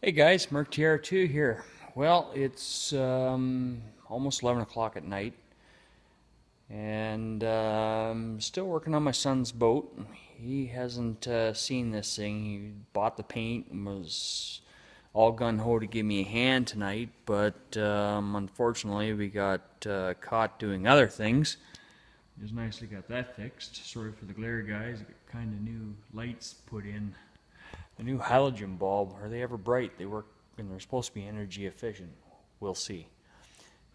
Hey guys, Merc TR2 here. Well, it's almost 11 o'clock at night, and still working on my son's boat. He hasn't seen this thing. He bought the paint and was all gun-ho to give me a hand tonight, but unfortunately we got caught doing other things. Just nicely got that fixed. Sorry for the glare, guys. Got kind of new lights put in. The new halogen bulb, are they ever bright? They work and they're supposed to be energy efficient. We'll see.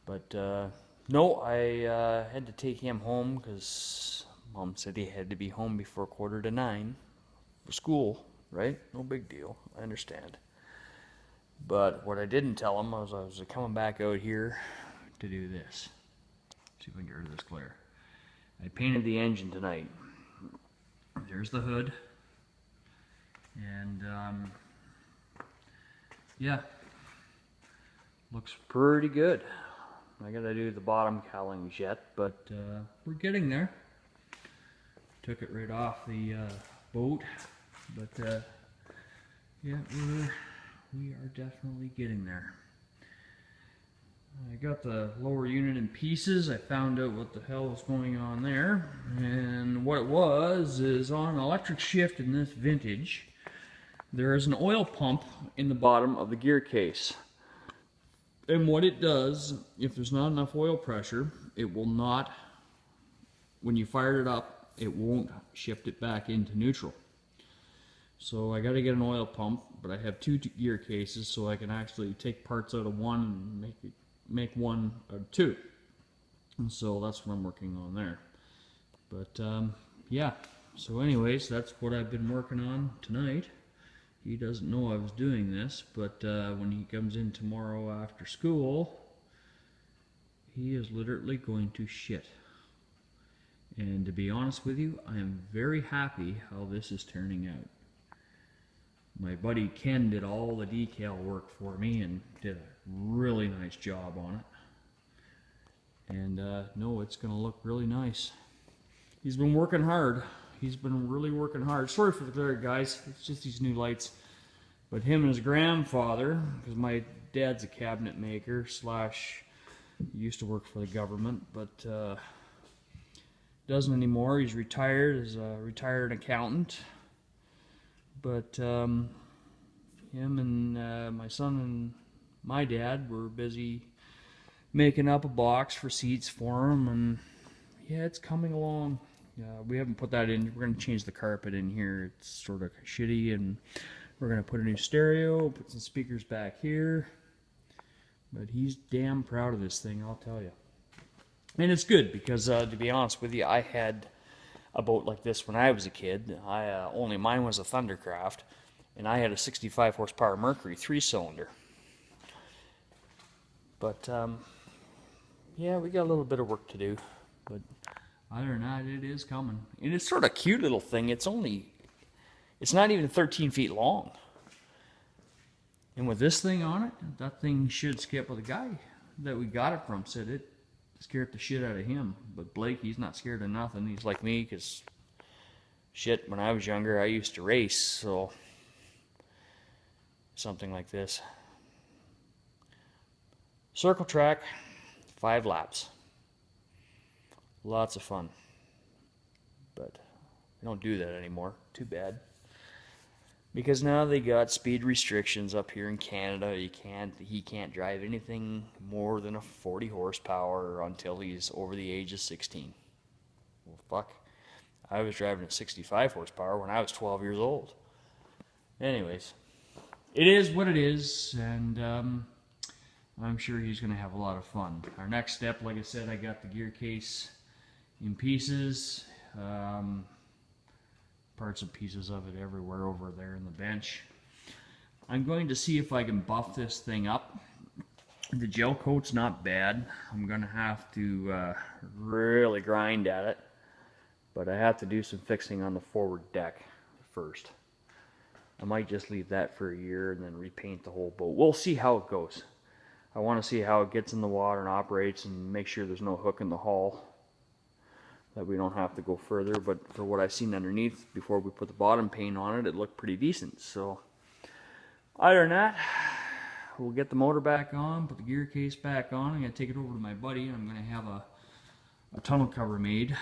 But no, I had to take him home because Mom said he had to be home before 8:45 for school, right? No big deal. I understand. But what I didn't tell him was I was coming back out here to do this. See if I can get rid of this glare. I painted the engine tonight. There's the hood. And yeah, looks pretty good. I gotta do the bottom cowlings yet, but we're getting there. Took it right off the boat, but yeah, we are definitely getting there. I got the lower unit in pieces. I found out what the hell was going on there, and what it was is on an electric shift in this vintage. There is an oil pump in the bottom of the gear case. And what it does, if there's not enough oil pressure, it will not, when you fire it up, it won't shift it back into neutral. So I got to get an oil pump, but I have two gear cases, so I can actually take parts out of one and make one out of two. And so that's what I'm working on there. But yeah, so anyways, that's what I've been working on tonight. He doesn't know I was doing this, but when he comes in tomorrow after school, he is literally going to shit. And to be honest with you, I am very happy how this is turning out. My buddy Ken did all the decal work for me and did a really nice job on it. And no, it's going to look really nice. He's been working hard. He's been really working hard. Sorry for the glare, guys. It's just these new lights. But him and his grandfather, because my dad's a cabinet maker slash used to work for the government, but doesn't anymore. He's retired as a retired accountant. But him and my son and my dad were busy making up a box for seats for him, and yeah, it's coming along. We haven't put that in. We're going to change the carpet in here. It's sort of shitty, and we're going to put a new stereo, put some speakers back here. But he's damn proud of this thing, I'll tell you. And it's good because, to be honest with you, I had a boat like this when I was a kid. Only mine was a Thundercraft, and I had a 65 horsepower Mercury 3-cylinder. But yeah, we got a little bit of work to do. But other than that, it is coming. And it's sort of a cute little thing. It's not even 13 feet long. And with this thing on it, that thing should skip. Well, the guy that we got it from said it scared the shit out of him. But Blake, he's not scared of nothing. He's like me, because shit, when I was younger, I used to race, so something like this. Circle track, 5 laps. Lots of fun. But I don't do that anymore. Too bad. Because now they got speed restrictions up here in Canada. He can't drive anything more than a 40 horsepower until he's over the age of 16. Well, fuck. I was driving a 65 horsepower when I was 12 years old. Anyways, it is what it is, and I'm sure he's going to have a lot of fun. Our next step, like I said, I got the gear case in pieces. Parts and pieces of it everywhere over there in the bench. I'm going to see if I can buff this thing up. The gel coat's not bad. I'm going to have to really grind at it, but I have to do some fixing on the forward deck first. I might just leave that for a year and then repaint the whole boat. We'll see how it goes. I want to see how it gets in the water and operates, and make sure there's no hook in the hull, that we don't have to go further. But for what I've seen underneath before we put the bottom paint on it, it looked pretty decent. So Other than that, we'll get the motor back on, put the gear case back on. I'm going to take it over to my buddy, and I'm going to have a tunnel cover made.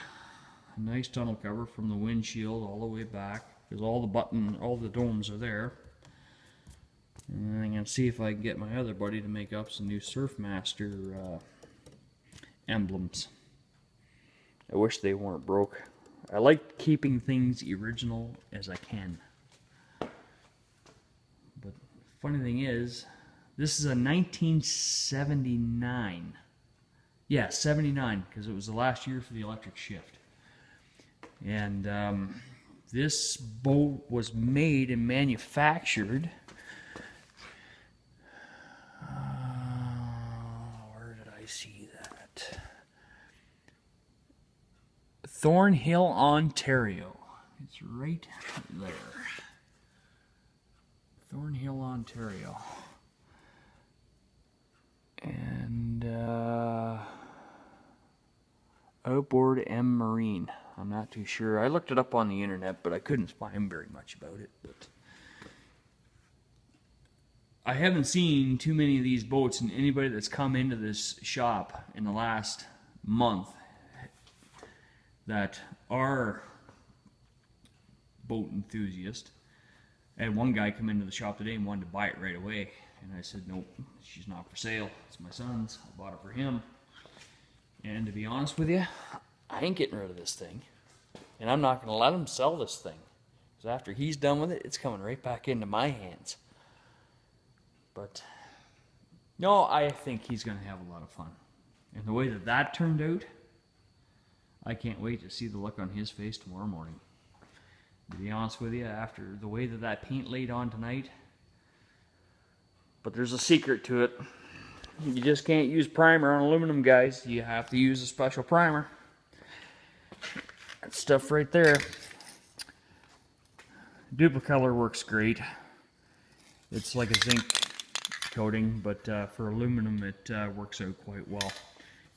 A nice tunnel cover from the windshield all the way back, because all the domes are there. And I'm going to see if I can get my other buddy to make up some new Surfmaster emblems. I wish they weren't broke. I like keeping things original as I can. But funny thing is, this is a 1979. Yeah, 79, because it was the last year for the electric shift. And this boat was made and manufactured. Where did I see that? Thornhill, Ontario. It's right there. Thornhill, Ontario. And Outboard M Marine. I'm not too sure. I looked it up on the internet, but I couldn't find very much about it. But I haven't seen too many of these boats, and anybody that's come into this shop in the last month that are boat enthusiasts. I had one guy come into the shop today and wanted to buy it right away, and I said, nope, she's not for sale. It's my son's. I bought it for him. And to be honest with you, I ain't getting rid of this thing, and I'm not going to let him sell this thing, because after he's done with it, it's coming right back into my hands. But no, I think he's going to have a lot of fun. And the way that that turned out, I can't wait to see the look on his face tomorrow morning. To be honest with you, after the way that that paint laid on tonight, but there's a secret to it. You just can't use primer on aluminum, guys. You have to use a special primer. That stuff right there. Duplicolor works great. It's like a zinc coating, but for aluminum it works out quite well.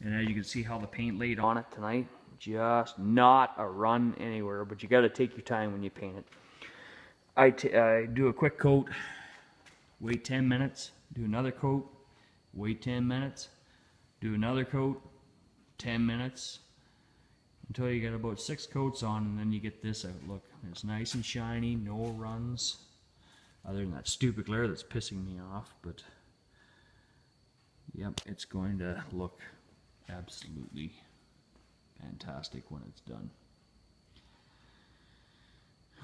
And as you can see how the paint laid on it tonight, just not a run anywhere, but you got to take your time when you paint it. I do a quick coat, wait 10 minutes, do another coat, wait 10 minutes, do another coat, 10 minutes, until you get about 6 coats on, and then you get this out. Look, it's nice and shiny, no runs, other than that stupid glare that's pissing me off. But yep, it's going to look absolutely fantastic when it's done.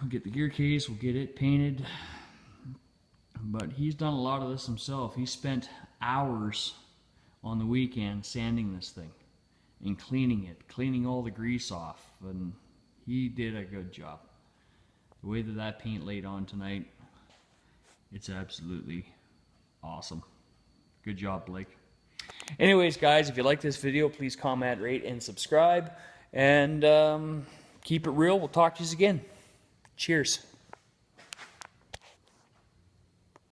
We'll get the gear case, we'll get it painted. But he's done a lot of this himself. He spent hours on the weekend sanding this thing and cleaning it, cleaning all the grease off, and he did a good job. The way that that paint laid on tonight, it's absolutely awesome. Good job, Blake. Anyways, guys, if you like this video, please comment, rate, and subscribe. And keep it real. We'll talk to you again. Cheers.